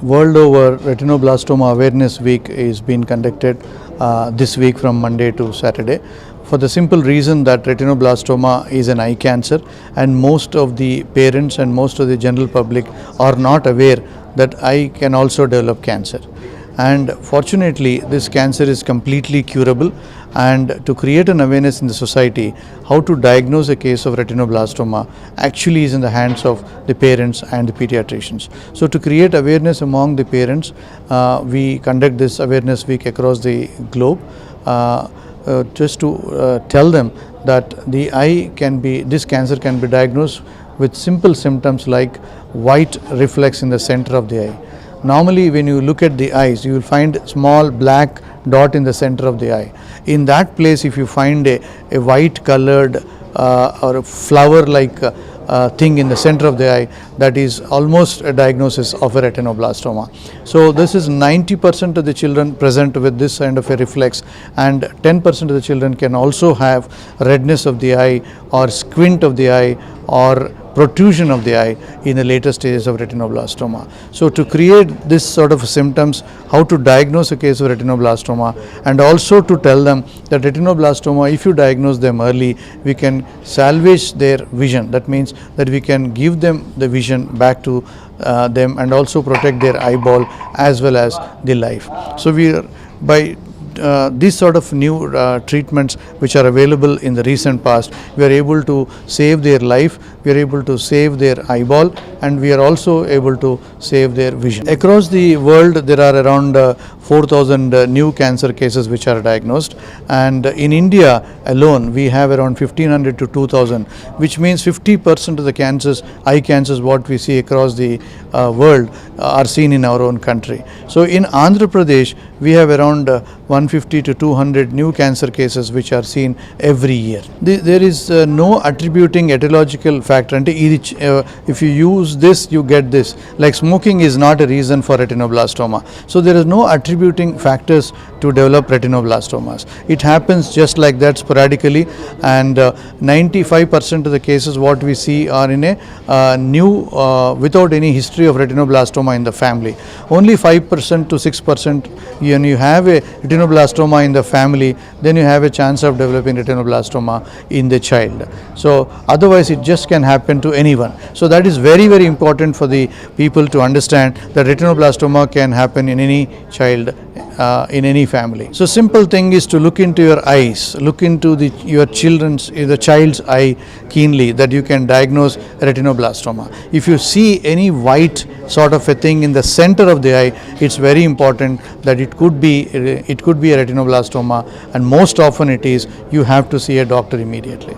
World over, Retinoblastoma Awareness Week is being conducted this week from Monday to Saturday, for the simple reason that retinoblastoma is an eye cancer, and most of the parents and most of the general public are not aware that eye can also develop cancer. And fortunately, this cancer is completely curable, and to create an awareness in the society how to diagnose a case of retinoblastoma actually is in the hands of the parents and the pediatricians. So to create awareness among the parents, we conduct this awareness week across the globe, just to tell them that this cancer can be diagnosed with simple symptoms like white reflex in the center of the eye. Normally, when you look at the eyes, you will find small black dot in the center of the eye. In that place, if you find a white colored or a flower like thing in the center of the eye, that is almost a diagnosis of a retinoblastoma. So this is 90% of the children present with this kind of a reflex, and 10% of the children can also have redness of the eye or squint of the eye or protrusion of the eye in the later stages of retinoblastoma. So to create this sort of symptoms, how to diagnose a case of retinoblastoma, and also to tell them that retinoblastoma, if you diagnose them early, we can salvage their vision. That means that we can give them the vision back to them and also protect their eyeball as well as the life. So by these sort of new treatments which are available in the recent past, we are able to save their life, we are able to save their eyeball, and we are also able to save their vision. Across the world, there are around 4,000 new cancer cases which are diagnosed, and in India alone we have around 1,500 to 2,000, which means 50% of the cancers, eye cancers what we see across the world are seen in our own country. So in Andhra Pradesh, we have around 150 to 200 new cancer cases which are seen every year. There is no attributing etiological factor, and if you use this, you get this. Like smoking is not a reason for retinoblastoma. So there is no attributing factors to develop retinoblastomas. It happens just like that sporadically, and 95% of the cases what we see are in a new without any history of retinoblastoma in the family. Only 5% to 6% when you have a retinoblastoma in the family, then you have a chance of developing retinoblastoma in the child. So otherwise it just can happen to anyone. So that is very, very important for the people to understand that retinoblastoma can happen in any child, in any family. So simple thing is to look into your eyes, look into the child's eye keenly, that you can diagnose retinoblastoma. If you see any white sort of a thing in the center of the eye, it's very important that it could be a retinoblastoma, and most often it is. You have to see a doctor immediately.